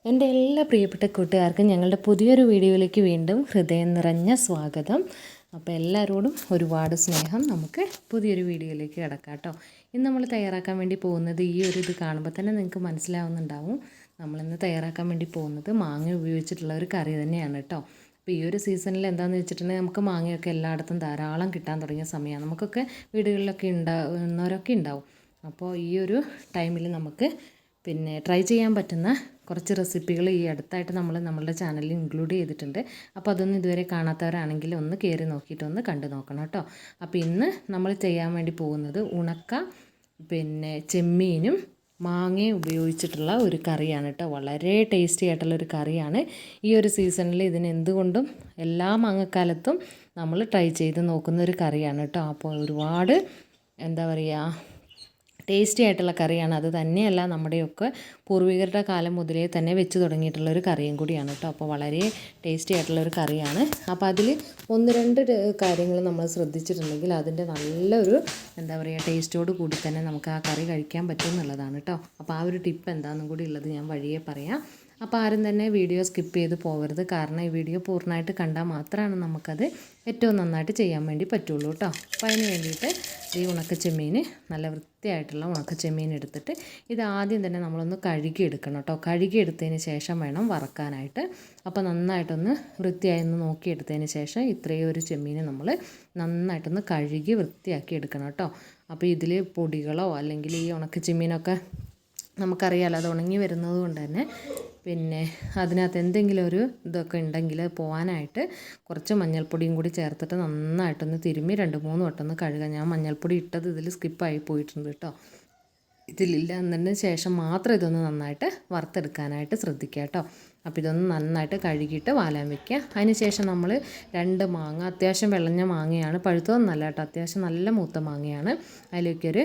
എൻ്റെ എല്ലാ പ്രിയപ്പെട്ട കൂട്ടുകാർക്കും ഞങ്ങളുടെ പുതിയൊരു വീഡിയോയിലേക്ക് വീണ്ടും ഹൃദയം നിറഞ്ഞ സ്വാഗതം. അപ്പോൾ എല്ലാവരോടും ഒരുപാട് സ്നേഹം. നമുക്ക് പുതിയൊരു വീഡിയോയിലേക്ക് കിടക്കാം കേട്ടോ. ഇന്ന് നമ്മൾ തയ്യാറാക്കാൻ വേണ്ടി പോകുന്നത് ഇത് കാണുമ്പോൾ തന്നെ നിങ്ങൾക്ക് മനസ്സിലാവുന്നുണ്ടാവും. നമ്മളിന്ന് തയ്യാറാക്കാൻ വേണ്ടി പോകുന്നത് മാങ്ങ ഉപയോഗിച്ചിട്ടുള്ള ഒരു കറി തന്നെയാണ് കേട്ടോ. അപ്പോൾ ഈ ഒരു സീസണിൽ എന്താണെന്ന് വെച്ചിട്ടുണ്ടെങ്കിൽ നമുക്ക് മാങ്ങയൊക്കെ എല്ലായിടത്തും ധാരാളം കിട്ടാൻ തുടങ്ങിയ സമയമാണ്. നമുക്കൊക്കെ വീടുകളിലൊക്കെ ഉണ്ടാവുന്നവരൊക്കെ ഉണ്ടാവും. അപ്പോൾ ഈ ഒരു ടൈമിൽ നമുക്ക് ട്രൈ ചെയ്യാൻ പറ്റുന്ന കുറച്ച് റെസിപ്പികൾ ഈ അടുത്തായിട്ട് നമ്മളുടെ ചാനലിൽ ഇൻക്ലൂഡ് ചെയ്തിട്ടുണ്ട്. അപ്പോൾ അതൊന്നും ഇതുവരെ കാണാത്തവരാണെങ്കിൽ ഒന്ന് കയറി നോക്കിയിട്ട് ഒന്ന് കണ്ടു നോക്കണം കേട്ടോ. അപ്പോൾ ഇന്ന് നമ്മൾ ചെയ്യാൻ വേണ്ടി പോകുന്നത് ഉണക്ക ചെമ്മീനും മാങ്ങയും ഉപയോഗിച്ചിട്ടുള്ള ഒരു കറിയാണ് കേട്ടോ. വളരെ ടേസ്റ്റി ആയിട്ടുള്ള ഒരു കറിയാണ്. ഈ ഒരു സീസണിൽ ഇതിന് എന്തുകൊണ്ടും എല്ലാ മാങ്ങക്കാലത്തും നമ്മൾ ട്രൈ ചെയ്ത് നോക്കുന്ന ഒരു കറിയാണ് കേട്ടോ. അപ്പോൾ ഒരുപാട് ടേസ്റ്റി ആയിട്ടുള്ള കറിയാണ്. അത് തന്നെയല്ല, നമ്മുടെയൊക്കെ പൂർവികരുടെ കാലം മുതലേ തന്നെ വെച്ച് തുടങ്ങിയിട്ടുള്ളൊരു കറിയും കൂടിയാണ് കേട്ടോ. അപ്പോൾ വളരെ ടേസ്റ്റി ആയിട്ടുള്ളൊരു കറിയാണ്. അപ്പോൾ അതിൽ ഒന്ന് രണ്ട് കാര്യങ്ങൾ നമ്മൾ ശ്രദ്ധിച്ചിട്ടുണ്ടെങ്കിൽ അതിൻ്റെ നല്ലൊരു ടേസ്റ്റോട് കൂടി തന്നെ നമുക്ക് ആ കറി കഴിക്കാൻ പറ്റും എന്നുള്ളതാണ് കേട്ടോ. അപ്പോൾ ആ ഒരു ടിപ്പ് എന്താണെന്നും കൂടി ഉള്ളത് ഞാൻ വഴിയെ പറയാം. അപ്പോൾ ആരും തന്നെ വീഡിയോ സ്കിപ്പ് ചെയ്ത് പോകരുത്. കാരണം ഈ വീഡിയോ പൂർണ്ണമായിട്ട് കണ്ടാൽ മാത്രമാണ് നമുക്കത് ഏറ്റവും നന്നായിട്ട് ചെയ്യാൻ വേണ്ടി പറ്റുള്ളൂ കേട്ടോ. അപ്പോൾ അതിന് വേണ്ടിയിട്ട് ഈ ഉണക്കച്ചെമ്മീൻ, നല്ല വൃത്തിയായിട്ടുള്ള ഉണക്കച്ചെമ്മീൻ എടുത്തിട്ട് ഇത് ആദ്യം തന്നെ നമ്മളൊന്ന് കഴുകിയെടുക്കണം കേട്ടോ. കഴുകിയെടുത്തതിന് ശേഷം വേണം വറക്കാനായിട്ട്. അപ്പോൾ നന്നായിട്ടൊന്ന് വൃത്തിയായി ഒന്ന് നോക്കിയെടുത്തതിന് ശേഷം ഇത്രയും ഒരു ചെമ്മീൻ നമ്മൾ നന്നായിട്ടൊന്ന് കഴുകി വൃത്തിയാക്കി എടുക്കണം കേട്ടോ. അപ്പോൾ ഇതിൽ പൊടികളോ അല്ലെങ്കിൽ ഈ ഉണക്കച്ചെമ്മീനൊക്കെ നമുക്കറിയാമല്ലോ, അത് ഉണങ്ങി വരുന്നത് കൊണ്ട് തന്നെ അതിനകത്ത് എന്തെങ്കിലും ഒരു ഇതൊക്കെ ഉണ്ടെങ്കിൽ പോകാനായിട്ട് കുറച്ച് മഞ്ഞൾപ്പൊടിയും കൂടി ചേർത്തിട്ട് നന്നായിട്ടൊന്ന് തിരുമ്മി 2-3 വട്ടം ഒന്ന് കഴുകാം. ഞാൻ മഞ്ഞൾപ്പൊടി ഇട്ടത് ഇതിൽ സ്കിപ്പായി പോയിട്ടുണ്ട് കേട്ടോ. ഇതിലില്ല എന്നതിന് ശേഷം മാത്രം ഇതൊന്ന് നന്നായിട്ട് വറുത്തെടുക്കാനായിട്ട് ശ്രദ്ധിക്കുക കേട്ടോ. അപ്പോൾ ഇതൊന്ന് നന്നായിട്ട് കഴുകിയിട്ട് വാലാൻ വയ്ക്കുക. അതിന് ശേഷം നമ്മൾ 2 മാങ്ങ, അത്യാവശ്യം വിളഞ്ഞ മാങ്ങയാണ്, പഴുത്തതൊന്നല്ല കേട്ടോ, അത്യാവശ്യം നല്ല മൂത്ത മാങ്ങയാണ്. അതിലേക്കൊരു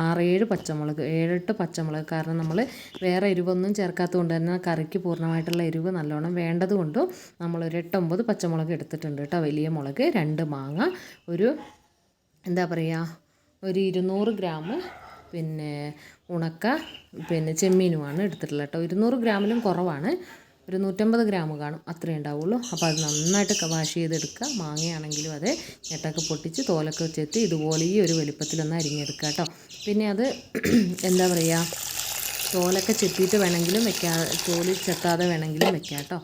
6-7 പച്ചമുളക്, 7-8 പച്ചമുളക്. കാരണം നമ്മൾ വേറെ എരിവൊന്നും ചേർക്കാത്തത് കൊണ്ട് തന്നെ കറിക്ക് പൂർണ്ണമായിട്ടുള്ള എരിവ് നല്ലോണം വേണ്ടതുകൊണ്ടും നമ്മളൊരു 8-9 പച്ചമുളക് എടുത്തിട്ടുണ്ട് കേട്ടോ. വലിയ മുളക്, 2 മാങ്ങ, ഒരു ഒരു 200 ഗ്രാം ഉണക്ക ചെമ്മീനുമാണ് എടുത്തിട്ടുള്ളത് കേട്ടോ. 200 ഗ്രാമിലും കുറവാണ്, ഒരു 150 ഗ്രാം കാണും, അത്രേ ഉണ്ടാവുള്ളൂ. അപ്പോൾ അത് നന്നായിട്ട് വാഷ് ചെയ്തെടുക്കുക. മാങ്ങയാണെങ്കിലും അത് ഞെട്ടൊക്കെ പൊട്ടിച്ച് തോലൊക്കെ ചെത്തി ഇതുപോലെ ഈ ഒരു വലിപ്പത്തിലൊന്ന് അരിഞ്ഞെടുക്കുക കേട്ടോ. പിന്നെ അത് തോലൊക്കെ ചെത്തിയിട്ട് വേണമെങ്കിലും വെക്കാം, തോല് ചെത്താതെ വേണമെങ്കിലും വെക്കാം കേട്ടോ.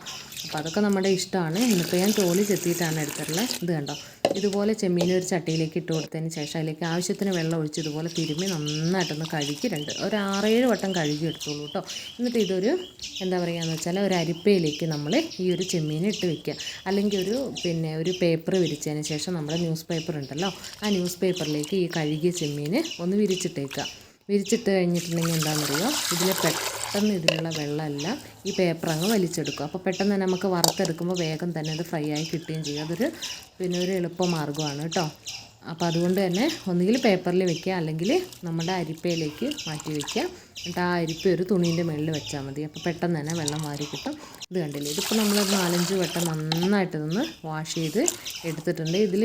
അപ്പോൾ അതൊക്കെ നമ്മുടെ ഇഷ്ടമാണ്. ഇന്നിപ്പോൾ ഞാൻ തോല് ചെത്തിയിട്ടാണ് എടുത്തിട്ടുള്ളത്. ഇത് കണ്ടോ, ഇതുപോലെ ചെമ്മീൻ ഒരു ചട്ടിയിലേക്ക് ഇട്ട് കൊടുത്തതിന് ശേഷം അതിലേക്ക് ആവശ്യത്തിന് വെള്ളം ഒഴിച്ച് ഇതുപോലെ തിരുമ്മി നന്നായിട്ടൊന്ന് കഴുകി ഒരു 6-7 വട്ടം കഴുകി എടുത്തോളൂ കേട്ടോ. എന്നിട്ട് ഇതൊരു വെച്ചാൽ ഒരു അരിപ്പയിലേക്ക് നമ്മൾ ഈ ഒരു ചെമ്മീൻ ഇട്ട് വെക്കുക. അല്ലെങ്കിൽ ഒരു പേപ്പർ വിരിച്ചതിന് ശേഷം നമ്മുടെ ന്യൂസ് പേപ്പർ ഉണ്ടല്ലോ, ആ ന്യൂസ് പേപ്പറിലേക്ക് ഈ കഴുകിയ ചെമ്മീൻ ഒന്ന് വിരിച്ചിട്ടേക്കുക. വിരിച്ചിട്ട് കഴിഞ്ഞിട്ടുണ്ടെങ്കിൽ എന്താണെന്നറിയോ, പെട്ടെന്ന് ഇതിലുള്ള വെള്ളമെല്ലാം ഈ പേപ്പർ അങ്ങ് വലിച്ചെടുക്കും. അപ്പോൾ പെട്ടെന്ന് തന്നെ നമുക്ക് വറുത്തെടുക്കുമ്പോൾ വേഗം തന്നെ അത് ഫ്രൈ ആയി കിട്ടുകയും ചെയ്യും. അതൊരു ഒരു എളുപ്പമാർഗ്ഗമാണ് കേട്ടോ. അപ്പോൾ അതുകൊണ്ട് തന്നെ ഒന്നുകിൽ പേപ്പറിൽ വെക്കുക, അല്ലെങ്കിൽ നമ്മുടെ അരിപ്പയിലേക്ക് മാറ്റി വയ്ക്കുക. എന്നിട്ട് ആ അരിപ്പ ഒരു തുണീൻ്റെ മുകളിൽ വെച്ചാൽ മതി. അപ്പോൾ പെട്ടെന്ന് തന്നെ വെള്ളം മാറി കിട്ടും. ഇത് കണ്ടില്ലേ, ഇതിപ്പോൾ നമ്മൾ 4-5 വട്ടം നന്നായിട്ടൊന്ന് വാഷ് ചെയ്ത് എടുത്തിട്ടുണ്ട്. ഇതിൽ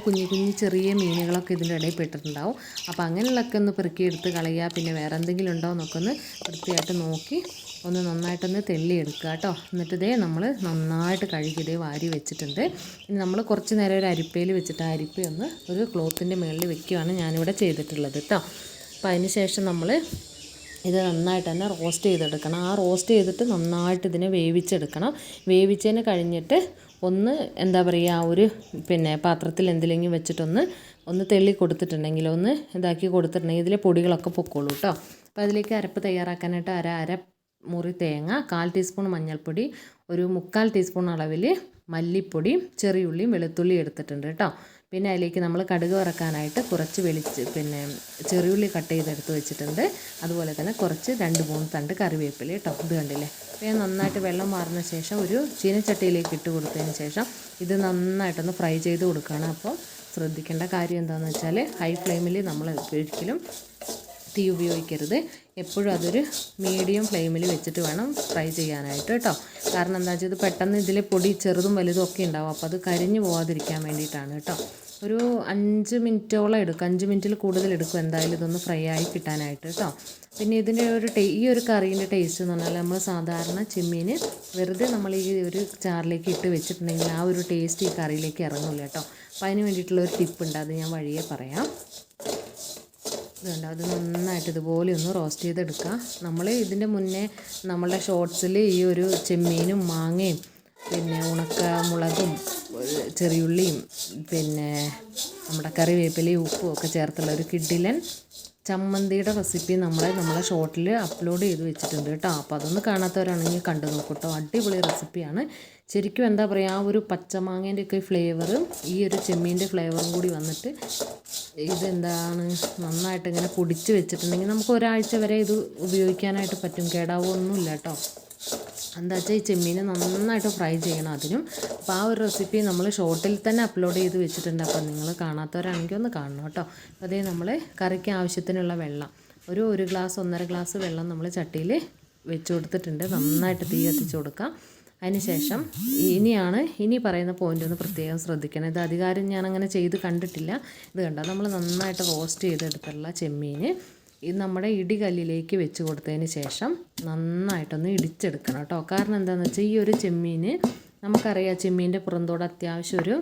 കുഞ്ഞു ചെറിയ മീനുകളൊക്കെ ഇതിൻ്റെ ഇടയിൽ പെട്ടിട്ടുണ്ടാവും. അപ്പോൾ അങ്ങനെയുള്ളതൊക്കെ ഒന്ന് പെറുക്കിയെടുത്ത് കളയുക. പിന്നെ വേറെ എന്തെങ്കിലും ഉണ്ടോ എന്നൊക്കെ ഒന്ന് വൃത്തിയായിട്ട് നോക്കി ഒന്ന് നന്നായിട്ടൊന്ന് തെള്ളിയെടുക്കുക കേട്ടോ. എന്നിട്ട് നമ്മൾ നന്നായിട്ട് കഴുകി വാരി വെച്ചിട്ടുണ്ട്. ഇനി നമ്മൾ കുറച്ച് നേരം ഒരു അരിപ്പയിൽ വെച്ചിട്ട് ആ അരിപ്പയൊന്ന് ഒരു ക്ലോത്തിൻ്റെ മുകളിൽ വെക്കുകയാണ് ഞാനിവിടെ ചെയ്തിട്ടുള്ളത് കേട്ടോ. അപ്പോൾ അതിന് ശേഷം നമ്മൾ ഇത് നന്നായിട്ട് തന്നെ റോസ്റ്റ് ചെയ്തെടുക്കണം. ആ റോസ്റ്റ് ചെയ്തിട്ട് നന്നായിട്ട് ഇതിനെ വേവിച്ചെടുക്കണം. വേവിച്ചതിന് കഴിഞ്ഞിട്ട് ഒന്ന് ഒരു പാത്രത്തിൽ എന്തിലെങ്കിലും വെച്ചിട്ടൊന്ന് തെള്ളി കൊടുത്തിട്ടുണ്ടെങ്കിൽ ഒന്ന് ഇതാക്കി കൊടുത്തിട്ടുണ്ടെങ്കിൽ ഇതിലെ പൊടികളൊക്കെ പൊക്കോളൂ കേട്ടോ. അപ്പോൾ അതിലേക്ക് അരപ്പ് തയ്യാറാക്കാനായിട്ട് അര മുറി തേങ്ങ, 1/4 ടീസ്പൂൺ മഞ്ഞൾപ്പൊടി, ഒരു 3/4 ടീസ്പൂൺ അളവിൽ മല്ലിപ്പൊടി, ചെറിയുള്ളിയും വെളുത്തുള്ളിയും എടുത്തിട്ടുണ്ട് കേട്ടോ. പിന്നെ അതിലേക്ക് നമ്മൾ കടുക് വറക്കാനായിട്ട് കുറച്ച് ചെറിയുള്ളി കട്ട് ചെയ്തെടുത്ത് വെച്ചിട്ടുണ്ട്. അതുപോലെ തന്നെ കുറച്ച് 2-3 തണ്ട് കറിവേപ്പില കേട്ടോ. ഇത് കണ്ടില്ലേ. അപ്പോൾ നന്നായിട്ട് വെള്ളം മാറുന്ന ശേഷം ഒരു ചീനച്ചട്ടിയിലേക്ക് ഇട്ട് കൊടുത്തതിന് ശേഷം ഇത് നന്നായിട്ടൊന്ന് ഫ്രൈ ചെയ്ത് കൊടുക്കുകയാണ്. അപ്പോൾ ശ്രദ്ധിക്കേണ്ട കാര്യം എന്താണെന്ന് വെച്ചാൽ ഹൈ ഫ്ലെയിമിൽ നമ്മൾ ഒരിക്കലും തീ ഉപയോഗിക്കരുത്. എപ്പോഴും അതൊരു മീഡിയം ഫ്ലെയിമിൽ വെച്ചിട്ട് വേണം ഫ്രൈ ചെയ്യാനായിട്ട് കേട്ടോ. കാരണം എന്താ വെച്ചാൽ ഇത് പെട്ടെന്ന് ഇതിൽ പൊടി ചെറുതും വലുതും ഒക്കെ ഉണ്ടാവും. അപ്പോൾ അത് കരിഞ്ഞു പോകാതിരിക്കാൻ വേണ്ടിയിട്ടാണ് കേട്ടോ. ഒരു 5 മിനിറ്റോളം എടുക്കും, 5 മിനിറ്റിൽ കൂടുതൽ എടുക്കും എന്തായാലും ഇതൊന്ന് ഫ്രൈ ആയി കിട്ടാനായിട്ട് കേട്ടോ. പിന്നെ ഇതിൻ്റെ ഈ ഒരു കറീൻ്റെ ടേസ്റ്റ് എന്ന് പറഞ്ഞാൽ നമ്മൾ സാധാരണ ചെമ്മീൻ വെറുതെ നമ്മൾ ഈ ഒരു ചാറിലേക്ക് ഇട്ട് വെച്ചിട്ടുണ്ടെങ്കിൽ ആ ഒരു ടേസ്റ്റ് ഈ കറിയിലേക്ക് ഇറങ്ങില്ല കേട്ടോ. അപ്പോൾ അതിന് വേണ്ടിയിട്ടുള്ളൊരു ടിപ്പുണ്ട്, അത് ഞാൻ വഴിയെ പറയാം. ഇതുണ്ട്, അത് നന്നായിട്ട് ഇതുപോലെ ഒന്ന് റോസ്റ്റ് ചെയ്തെടുക്കുക. നമ്മൾ ഇതിൻ്റെ മുന്നേ നമ്മളുടെ ഷോർട്സിൽ ഈ ഒരു ചെമ്മീനും മാങ്ങയും പിന്നെ ഉണക്ക മുളകും ചെറിയുള്ളിയും പിന്നെ നമ്മുടെ കറിവേപ്പിലയും ഉപ്പും ഒക്കെ ചേർത്തുള്ള ഒരു കിഡിലൻ ചമ്മന്തിയുടെ റെസിപ്പി നമ്മളെ ഷോർട്ടിൽ അപ്ലോഡ് ചെയ്ത് വെച്ചിട്ടുണ്ട് കേട്ടോ. അപ്പോൾ അതൊന്ന് കാണാത്തവരാണെങ്കിൽ കണ്ടു നോക്കൂ കേട്ടോ. അടിപൊളി റെസിപ്പിയാണ്. ശരിക്കും എന്താ പറയുക, ആ ഒരു പച്ചമാങ്ങേൻ്റെയൊക്കെ ഫ്ലേവറും ഈ ഒരു ചെമ്മീൻ്റെ ഫ്ലേവറും കൂടി വന്നിട്ട് ഇതെന്താണ് നന്നായിട്ട് ഇങ്ങനെ പൊടിച്ച് വെച്ചിട്ടുണ്ടെങ്കിൽ നമുക്ക് ഒരാഴ്ച വരെ ഇത് ഉപയോഗിക്കാനായിട്ട് പറ്റും, കേടാവൊന്നുമില്ല കേട്ടോ. എന്താ വെച്ചാൽ ഈ ചെമ്മീൻ നന്നായിട്ട് ഫ്രൈ ചെയ്യണം അതിനും. അപ്പോൾ ആ ഒരു റെസിപ്പി നമ്മൾ ഷോർട്ടിൽ തന്നെ അപ്ലോഡ് ചെയ്ത് വെച്ചിട്ടുണ്ട്. അപ്പോൾ നിങ്ങൾ കാണാത്തവരാണെങ്കിൽ ഒന്ന് കാണണം കേട്ടോ. അതേ നമ്മൾ കറിക്ക് ആവശ്യത്തിനുള്ള വെള്ളം ഒരു ഗ്ലാസ് 1.5 ഗ്ലാസ് വെള്ളം നമ്മൾ ചട്ടിയിൽ വെച്ച് കൊടുത്തിട്ടുണ്ട്. നന്നായിട്ട് തീ കത്തിച്ച് കൊടുക്കാം. അതിന് ശേഷം ഇനി പറയുന്ന പോയിൻ്റ് ഒന്ന് പ്രത്യേകം ശ്രദ്ധിക്കണം. ഇത് അധികാരം ഞാനങ്ങനെ ചെയ്ത് കണ്ടിട്ടില്ല. ഇത് കണ്ടോ, നമ്മൾ നന്നായിട്ട് റോസ്റ്റ് ചെയ്തെടുത്തുള്ള ചെമ്മീൻ ഇത് നമ്മുടെ ഇടികല്ലിലേക്ക് വെച്ച് കൊടുത്തതിന് ശേഷം നന്നായിട്ടൊന്ന് ഇടിച്ചെടുക്കണം കേട്ടോ. കാരണം എന്താണെന്ന് വെച്ചാൽ ഈ ഒരു ചെമ്മീൻ നമുക്കറിയാം ചെമ്മീൻ്റെ പുറന്തോട് അത്യാവശ്യം ഒരു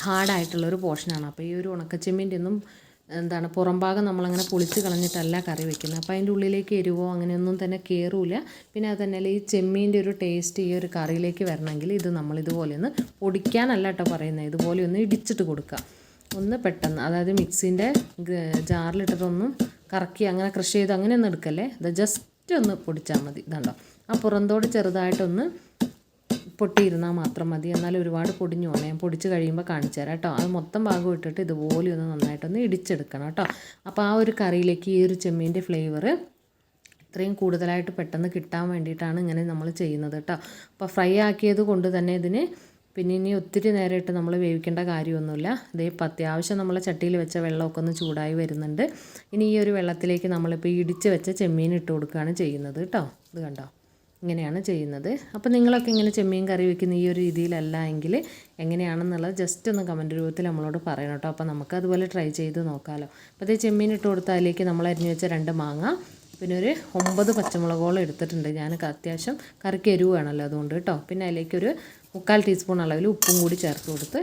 ഹാർഡായിട്ടുള്ളൊരു പോർഷനാണ്. അപ്പോൾ ഈ ഒരു ഉണക്കച്ചെമ്മീൻ്റെ ഒന്നും പുറം ഭാഗം നമ്മളങ്ങനെ പൊളിച്ച് കളഞ്ഞിട്ടല്ല കറി വെക്കുന്നത്. അപ്പോൾ അതിൻ്റെ ഉള്ളിലേക്ക് എരിവോ അങ്ങനെയൊന്നും തന്നെ കയറൂല. പിന്നെ അത് തന്നെയല്ല ഈ ചെമ്മീൻ്റെ ഒരു ടേസ്റ്റ് ഈ ഒരു കറിയിലേക്ക് വരണമെങ്കിൽ ഇത് നമ്മളിതുപോലെ ഒന്ന് പൊടിക്കാനല്ല കേട്ടോ പറയുന്നത്, ഇതുപോലെ ഒന്ന് ഇടിച്ചിട്ട് കൊടുക്കുക. ഒന്ന് പെട്ടെന്ന്, അതായത് മിക്സിൻ്റെ ജാറിലിട്ടിട്ടൊന്നും കറക്കി അങ്ങനെ ക്രഷ് ചെയ്ത് അങ്ങനെയൊന്നും എടുക്കല്ലേ, ഇത് ജസ്റ്റ് ഒന്ന് പൊടിച്ചാൽ മതി. ഇതുണ്ടോ, ആ പുറന്തോട് ചെറുതായിട്ടൊന്ന് പൊട്ടിയിരുന്നാൽ മാത്രം മതി. എന്നാലും ഒരുപാട് പൊടിഞ്ഞു പോകണം. ഞാൻ പൊടിച്ച് കഴിയുമ്പോൾ കാണിച്ചു തരാം കേട്ടോ. അത് മൊത്തം ഭാഗം ഇട്ടിട്ട് ഇതുപോലെ ഒന്ന് നന്നായിട്ടൊന്ന് ഇടിച്ചെടുക്കണം കേട്ടോ. അപ്പോൾ ആ ഒരു കറിയിലേക്ക് ഈ ഒരു ചെമ്മീൻ്റെ ഫ്ലേവർ ഇത്രയും കൂടുതലായിട്ട് പെട്ടെന്ന് കിട്ടാൻ വേണ്ടിയിട്ടാണ് ഇങ്ങനെ നമ്മൾ ചെയ്യുന്നത് കേട്ടോ. അപ്പോൾ ഫ്രൈ ആക്കിയത് കൊണ്ട് തന്നെ ഇതിന് പിന്നെ ഇനി ഒത്തിരി നേരമായിട്ട് നമ്മൾ വേവിക്കേണ്ട കാര്യമൊന്നുമില്ല. അതേ അത്യാവശ്യം നമ്മൾ ചട്ടിയിൽ വെച്ച വെള്ളമൊക്കെ ഒന്ന് ചൂടായി വരുന്നുണ്ട്. ഇനി ഈ ഒരു വെള്ളത്തിലേക്ക് നമ്മളിപ്പോൾ ഇടിച്ച് വെച്ച ചെമ്മീൻ ഇട്ട് കൊടുക്കുകയാണ് ചെയ്യുന്നത് കേട്ടോ. ഇത് കണ്ടോ, ഇങ്ങനെയാണ് ചെയ്യുന്നത്. അപ്പോൾ നിങ്ങളൊക്കെ ഇങ്ങനെ ചെമ്മീൻ കറി വയ്ക്കുന്ന ഈ ഒരു രീതിയിലല്ല എങ്കിൽ എങ്ങനെയാണെന്നുള്ളത് ജസ്റ്റ് ഒന്ന് കമൻറ്റ് രൂപത്തിൽ നമ്മളോട് പറയണം കേട്ടോ. അപ്പോൾ നമുക്ക് അതുപോലെ ട്രൈ ചെയ്ത് നോക്കാമല്ലോ. അപ്പോൾ അതേ ചെമ്മീൻ ഇട്ട് കൊടുത്താൽ അതിലേക്ക് നമ്മൾ അരിഞ്ഞ് വെച്ച 2 മാങ്ങ പിന്നെ ഒരു 9 പച്ചമുളകോളം എടുത്തിട്ടുണ്ട്. ഞാൻ അത്യാവശ്യം കറിക്ക് എരിവ് വേണമല്ലോ അതുകൊണ്ട് കേട്ടോ. പിന്നെ അതിലേക്കൊരു 3/4 ടീസ്പൂൺ അളവിൽ ഉപ്പും കൂടി ചേർത്ത് കൊടുത്ത്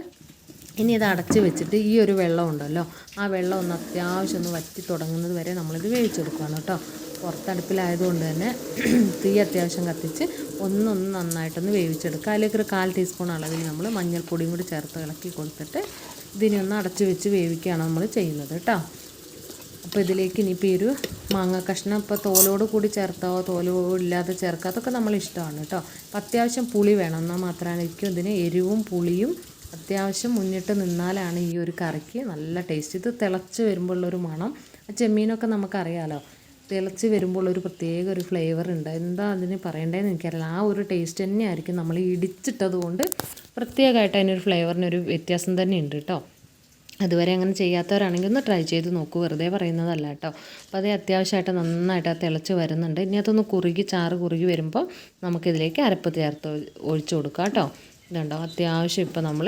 ഇനി ഇത് അടച്ച് വെച്ചിട്ട് ഈ ഒരു വെള്ളം ഉണ്ടല്ലോ, ആ വെള്ളം ഒന്ന് അത്യാവശ്യം ഒന്ന് വറ്റി തുടങ്ങുന്നത് വരെ നമ്മളിത് വേവിച്ചെടുക്കുകയാണ് കേട്ടോ. പുറത്തടുപ്പിലായതുകൊണ്ട് തന്നെ തീ അത്യാവശ്യം കത്തിച്ച് ഒന്ന് നന്നായിട്ടൊന്ന് വേവിച്ചെടുക്കുക. അതിലേക്കൊരു 1/4 ടീസ്പൂൺ അളവിൽ നമ്മൾ മഞ്ഞൾപ്പൊടിയും കൂടി ചേർത്ത് ഇളക്കി കൊടുത്തിട്ട് ഇതിനെ ഒന്ന് അടച്ച് വെച്ച് വേവിക്കുകയാണ് നമ്മൾ ചെയ്യുന്നത് കേട്ടോ. അപ്പോൾ ഇതിലേക്ക് ഇനിയിപ്പോൾ ഈ ഒരു മാങ്ങ കഷ്ണം ഇപ്പോൾ തോലോട് കൂടി ചേർത്താവോ തോലോടില്ലാതെ ചേർക്കുക, അതൊക്കെ നമ്മളിഷ്ടമാണ് കേട്ടോ. അപ്പോൾ അത്യാവശ്യം പുളി വേണം, എന്നാൽ മാത്രമായിരിക്കും ഇതിന് എരിവും പുളിയും അത്യാവശ്യം മുന്നിട്ട് നിന്നാലാണ് ഈ ഒരു കറിക്ക് നല്ല ടേസ്റ്റ്. ഇത് തിളച്ച് വരുമ്പോഴുള്ളൊരു മണം, ചെമ്മീനൊക്കെ നമുക്കറിയാമല്ലോ, തിളച്ച് വരുമ്പോൾ ഒരു പ്രത്യേക ഒരു ഫ്ലേവർ ഉണ്ട്. എന്താ അതിന് പറയേണ്ടതെന്ന് എനിക്കറിയില്ല. ആ ഒരു ടേസ്റ്റ് തന്നെയായിരിക്കും നമ്മൾ ഇടിച്ചിട്ടത് കൊണ്ട് പ്രത്യേകമായിട്ട് അതിനൊരു ഫ്ലേവറിനൊരു വ്യത്യാസം തന്നെ ഉണ്ട് കേട്ടോ. അതുവരെ അങ്ങനെ ചെയ്യാത്തവരാണെങ്കിൽ ഒന്ന് ട്രൈ ചെയ്ത് നോക്കൂ, വെറുതെ പറയുന്നതല്ല കേട്ടോ. അപ്പോൾ അത് അത്യാവശ്യമായിട്ട് നന്നായിട്ട് തിളച്ച് വരുന്നുണ്ട്. ഇനി അതൊന്ന് ചാറ് കുറുകി വരുമ്പോൾ നമുക്കിതിലേക്ക് അരപ്പ് ചേർത്ത് ഒഴിച്ചു കൊടുക്കാം കേട്ടോ. ഇതുണ്ടോ, അത്യാവശ്യം ഇപ്പോൾ നമ്മൾ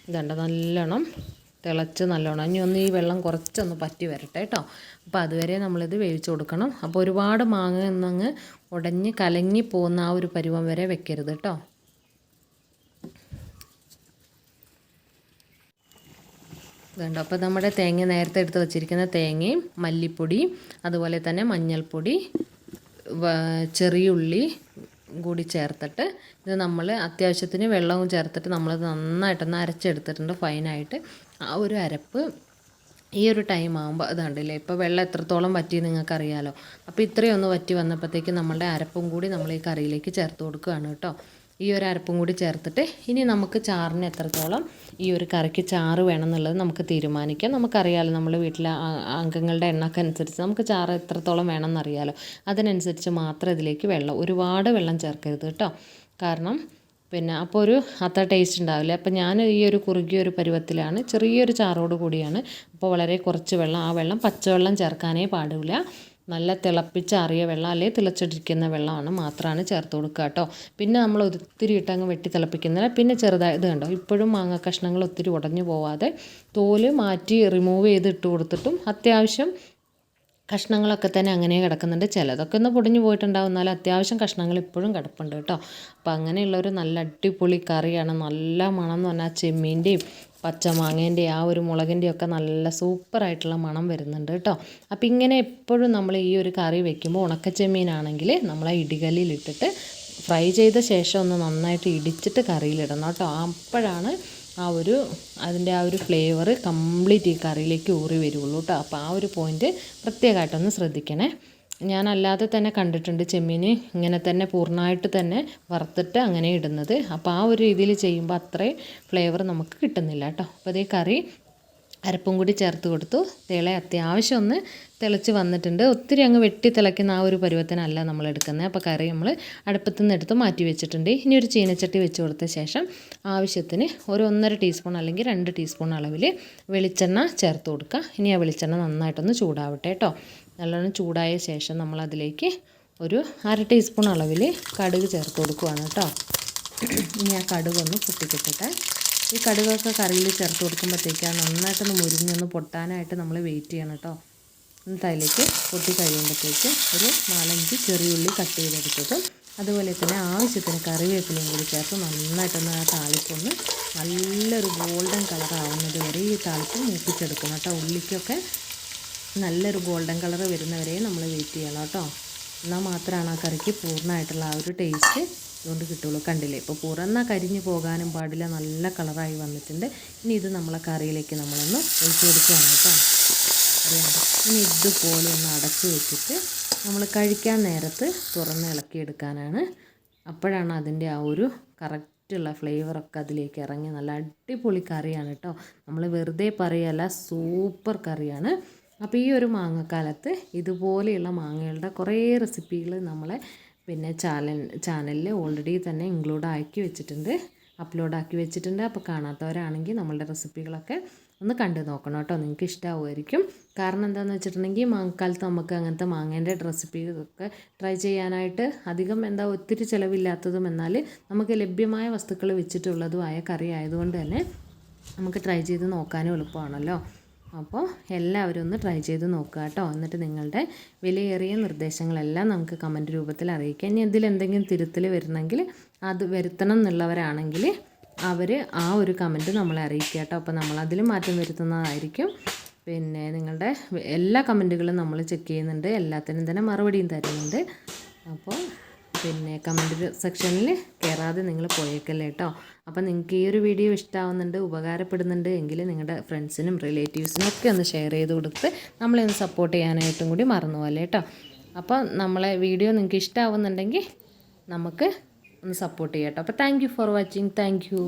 ഇതുണ്ടോ നല്ലോണം തിളച്ച് നല്ലോണം ഇനി ഒന്ന് ഈ വെള്ളം കുറച്ചൊന്ന് പറ്റി വരട്ടെ കേട്ടോ. അപ്പോൾ അതുവരെ നമ്മളിത് വേവിച്ച് കൊടുക്കണം. അപ്പോൾ ഒരുപാട് മാങ്ങ ഒന്നങ്ങ് ഉടഞ്ഞ് കലങ്ങി പോകുന്ന ആ ഒരു പരുവം വരെ വെക്കരുത് കേട്ടോ. ഇതുണ്ട്, അപ്പോൾ നമ്മുടെ തേങ്ങ നേരത്തെ എടുത്ത് വച്ചിരിക്കുന്ന തേങ്ങയും മല്ലിപ്പൊടിയും അതുപോലെ തന്നെ മഞ്ഞൾപ്പൊടി ചെറിയുള്ളി കൂടി ചേർത്തിട്ട് ഇത് നമ്മൾ അത്യാവശ്യത്തിന് വെള്ളവും ചേർത്തിട്ട് നമ്മളത് നന്നായിട്ടൊന്ന് അരച്ചെടുത്തിട്ടുണ്ട് ഫൈനായിട്ട്. ആ ഒരു അരപ്പ് ഈ ഒരു ടൈം ആകുമ്പോൾ അത് കണ്ടില്ലേ, ഇപ്പോൾ വെള്ളം എത്രത്തോളം വറ്റി നിങ്ങൾക്കറിയാലോ. അപ്പോൾ ഇത്രയും ഒന്ന് വറ്റി വന്നപ്പോഴത്തേക്ക് നമ്മളുടെ അരപ്പും കൂടി നമ്മൾ ഈ കറിയിലേക്ക് ചേർത്ത് കൊടുക്കുകയാണ് കേട്ടോ. ഈ ഒരു അരപ്പും കൂടി ചേർത്തിട്ട് ഇനി നമുക്ക് ചാറിന് എത്രത്തോളം ഈ ഒരു കറിക്ക് ചാറ് വേണം എന്നുള്ളത് നമുക്ക് തീരുമാനിക്കാം. നമുക്കറിയാലോ നമ്മൾ വീട്ടിലെ അംഗങ്ങളുടെ എണ്ണമൊക്കെ അനുസരിച്ച് നമുക്ക് ചാറ് എത്രത്തോളം വേണമെന്നറിയാലോ. അതിനനുസരിച്ച് മാത്രം ഇതിലേക്ക് ഒരുപാട് വെള്ളം ചേർക്കരുത് കേട്ടോ. കാരണം പിന്നെ അപ്പോൾ അത്ര ടേസ്റ്റ് ഉണ്ടാവില്ല. അപ്പോൾ ഞാൻ ഈ ഒരു കുറുകിയൊരു പരുവത്തിലാണ്, ചെറിയൊരു ചാറോട് കൂടിയാണ്. അപ്പോൾ വളരെ കുറച്ച് വെള്ളം, ആ വെള്ളം പച്ചവെള്ളം ചേർക്കാനേ പാടില്ല. നല്ല തിളപ്പിച്ചാറിയ വെള്ളം അല്ലെങ്കിൽ തിളച്ചിട്ടിരിക്കുന്ന വെള്ളമാണ് മാത്രമാണ് ചേർത്ത് കൊടുക്കുക കേട്ടോ. പിന്നെ നമ്മൾ ഒത്തിരി ഇട്ടങ്ങ് വെട്ടി തിളപ്പിക്കുന്നില്ല. പിന്നെ ചെറുതായി ഇത് കണ്ടോ, ഇപ്പോഴും മാങ്ങ കഷ്ണങ്ങൾ ഒത്തിരി ഉടഞ്ഞു പോവാതെ തോല് മാറ്റി റിമൂവ് ചെയ്ത് ഇട്ട് കൊടുത്തിട്ടും അത്യാവശ്യം കഷ്ണങ്ങളൊക്കെ തന്നെ അങ്ങനെ കിടക്കുന്നുണ്ട്. ചിലതൊക്കെ ഒന്ന് പൊടിഞ്ഞു പോയിട്ടുണ്ടാവും, എന്നാലും അത്യാവശ്യം കഷ്ണങ്ങൾ ഇപ്പോഴും കിടപ്പുണ്ട് കേട്ടോ. അപ്പോൾ അങ്ങനെയുള്ളൊരു നല്ല അടിപൊളി കറിയാണ്. നല്ല മണം എന്ന് പറഞ്ഞാൽ ചെമ്മീൻ്റെയും പച്ചമാങ്ങേൻ്റെ ആ ഒരു മുളകിൻ്റെയും ഒക്കെ നല്ല സൂപ്പറായിട്ടുള്ള മണം വരുന്നുണ്ട് കേട്ടോ. അപ്പോൾ ഇങ്ങനെ എപ്പോഴും നമ്മൾ ഈ ഒരു കറി വെക്കുമ്പോൾ ഉണക്കച്ചെമ്മീനാണെങ്കിൽ നമ്മൾ ആ ഇടികല്ലിലിട്ടിട്ട് ഫ്രൈ ചെയ്ത ശേഷം ഒന്ന് നന്നായിട്ട് ഇടിച്ചിട്ട് കറിയിലിടണം കേട്ടോ. അപ്പോഴാണ് അതിൻ്റെ ആ ഒരു ഫ്ലേവർ കംപ്ലീറ്റ് ഈ കറിയിലേക്ക് ഊറി വരുള്ളൂ കേട്ടോ. അപ്പോൾ ആ ഒരു പോയിൻറ്റ് പ്രത്യേകമായിട്ടൊന്ന് ശ്രദ്ധിക്കണേ. ഞാനല്ലാതെ തന്നെ കണ്ടിട്ടുണ്ട് ചെമ്മീൻ ഇങ്ങനെ തന്നെ പൂർണ്ണമായിട്ട് തന്നെ വറുത്തിട്ട് അങ്ങനെ ഇടുന്നത്. അപ്പോൾ ആ ഒരു രീതിയിൽ ചെയ്യുമ്പോൾ അത്രയും ഫ്ലേവർ നമുക്ക് കിട്ടുന്നില്ല കേട്ടോ. അപ്പോൾ അതേ കറി അരപ്പും കൂടി ചേർത്ത് കൊടുത്തു. അത്യാവശ്യം ഒന്ന് തിളച്ച് വന്നിട്ടുണ്ട്. ഒത്തിരി അങ്ങ് വെട്ടി തിളയ്ക്കുന്ന ആ ഒരു പരുവത്തിനല്ല നമ്മൾ എടുക്കുന്നത്. അപ്പോൾ കറി നമ്മൾ അടുപ്പത്തു നിന്ന് എടുത്ത് മാറ്റി വെച്ചിട്ടുണ്ട്. ഇനി ഒരു ചീനച്ചട്ടി വെച്ച് കൊടുത്ത ശേഷം ആവശ്യത്തിന് ഒരു 1.5 ടീസ്പൂൺ അല്ലെങ്കിൽ 2 ടീസ്പൂൺ അളവിൽ വെളിച്ചെണ്ണ ചേർത്ത് കൊടുക്കുക. ഇനി ആ വെളിച്ചെണ്ണ നന്നായിട്ടൊന്ന് ചൂടാവട്ടെ കേട്ടോ. നല്ലോണം ചൂടായ ശേഷം നമ്മളതിലേക്ക് ഒരു 1/2 ടീസ്പൂൺ അളവിൽ കടുക് ചേർത്ത് കൊടുക്കുകയാണ് കേട്ടോ. ഇനി ആ കടുകൊന്ന് പൊട്ടിക്കിട്ടട്ടെ. ഈ കടുകൊക്കെ കറിയിൽ ചേർത്ത് കൊടുക്കുമ്പോഴത്തേക്ക് നന്നായിട്ടൊന്ന് മുരിഞ്ഞൊന്ന് പൊട്ടാനായിട്ട് നമ്മൾ വെയിറ്റ് ചെയ്യണം കേട്ടോ. എന്നിട്ട് അതിലേക്ക് പൊട്ടി കഴിയുമ്പോഴത്തേക്ക് ഒരു 4-5 ചെറിയുള്ളി കട്ട് ചെയ്തെടുത്തതും അതുപോലെ തന്നെ ആവശ്യത്തിന് കറിവേപ്പിലയും കൂടി ചേർത്ത് നന്നായിട്ടൊന്ന് ആ താളിപ്പൊന്ന് നല്ലൊരു ഗോൾഡൻ കളർ ആവുന്നത് വരെ ഈ താളിപ്പ് മൂപ്പിച്ചെടുക്കണം കേട്ടോ. ഉള്ളിക്കൊക്കെ നല്ലൊരു ഗോൾഡൻ കളർ വരുന്നവരെ നമ്മൾ വെയിറ്റ് ചെയ്യണം കേട്ടോ. എന്നാൽ മാത്രമാണ് ആ കറിക്ക് പൂർണ്ണമായിട്ടുള്ള ആ ഒരു ടേസ്റ്റ് ഇതുകൊണ്ട് കിട്ടുള്ളൂ. കണ്ടില്ലേ, ഇപ്പോൾ പുറന്നാൽ കരിഞ്ഞു പോകാനും പാടില്ല, നല്ല കളറായി വന്നിട്ടുണ്ട്. ഇനി ഇത് നമ്മളെ കറിയിലേക്ക് നമ്മളൊന്ന് ഒഴിച്ച് കൊടുക്കുകയാണ് കേട്ടോ. ഇനി ഇതുപോലെ ഒന്ന് അടച്ച് വെച്ചിട്ട് നമ്മൾ കഴിക്കാൻ നേരത്ത് തുറന്ന് ഇളക്കിയെടുക്കാനാണ്. അപ്പോഴാണ് അതിൻ്റെ ആ ഒരു കറക്റ്റുള്ള ഫ്ലേവറൊക്കെ അതിലേക്ക് ഇറങ്ങി നല്ല അടിപൊളി കറിയാണ് കേട്ടോ. നമ്മൾ വെറുതെ പറയല്ല, സൂപ്പർ കറിയാണ്. അപ്പോൾ ഈ ഒരു മാങ്ങക്കാലത്ത് ഇതുപോലെയുള്ള മാങ്ങകളുടെ കുറേ റെസിപ്പികൾ നമ്മളെ ചാനലിൽ ഓൾറെഡി തന്നെ അപ്ലോഡ് ആക്കി വെച്ചിട്ടുണ്ട്. അപ്പോൾ കാണാത്തവരാണെങ്കിൽ നമ്മളുടെ റെസിപ്പികളൊക്കെ ഒന്ന് കണ്ടു നോക്കണം കേട്ടോ. നിങ്ങൾക്ക് ഇഷ്ടമാവുമായിരിക്കും. കാരണം എന്താണെന്ന് വെച്ചിട്ടുണ്ടെങ്കിൽ മാങ്ങക്കാലത്ത് നമുക്ക് അങ്ങനത്തെ മാങ്ങേൻ്റെ റെസിപ്പികളൊക്കെ ട്രൈ ചെയ്യാനായിട്ട് അധികം ഒത്തിരി ചിലവില്ലാത്തതും എന്നാൽ നമുക്ക് ലഭ്യമായ വസ്തുക്കൾ വെച്ചിട്ടുള്ളതുമായ കറി ആയതുകൊണ്ട് തന്നെ നമുക്ക് ട്രൈ ചെയ്ത് നോക്കാനും എളുപ്പമാണല്ലോ. അപ്പോൾ എല്ലാവരും ഒന്ന് ട്രൈ ചെയ്ത് നോക്കുക കേട്ടോ. എന്നിട്ട് നിങ്ങളുടെ വിലയേറിയ നിർദ്ദേശങ്ങളെല്ലാം നമുക്ക് കമൻറ്റ് രൂപത്തിൽ അറിയിക്കുക. ഇനി എന്തെങ്കിലും തിരുത്തൽ വരണമെങ്കിൽ അത് വരുത്തണം എന്നുള്ളവരാണെങ്കിൽ അവർ ആ ഒരു കമൻറ്റ് നമ്മളെ അറിയിക്കുക കേട്ടോ. അപ്പോൾ നമ്മളതിൽ മാറ്റം വരുത്തുന്നതായിരിക്കും. പിന്നെ നിങ്ങളുടെ എല്ലാ കമൻറ്റുകളും നമ്മൾ ചെക്ക് ചെയ്യുന്നുണ്ട്, എല്ലാത്തിനും തന്നെ മറുപടിയും തരുന്നുണ്ട്. അപ്പോൾ കമൻറ്റ് സെക്ഷനിൽ കയറാതെ നിങ്ങൾ പോയേക്കല്ലേ കേട്ടോ. അപ്പോൾ നിങ്ങൾക്ക് ഈ ഒരു വീഡിയോ ഇഷ്ടമാവുന്നുണ്ട്, ഉപകാരപ്പെടുന്നുണ്ട് എങ്കിൽ നിങ്ങളുടെ ഫ്രണ്ട്സിനും റിലേറ്റീവ്സിനും ഒക്കെ ഒന്ന് ഷെയർ ചെയ്ത് കൊടുത്ത് നമ്മളെ ഒന്ന് സപ്പോർട്ട് ചെയ്യാനായിട്ടും കൂടി മറന്നുപോലെ കേട്ടോ. അപ്പോൾ നമ്മളെ വീഡിയോ നിങ്ങൾക്ക് ഇഷ്ടമാവുന്നുണ്ടെങ്കിൽ നമുക്ക് ഒന്ന് സപ്പോർട്ട് ചെയ്യാം കേട്ടോ. അപ്പോൾ thank you for watching. Thank you.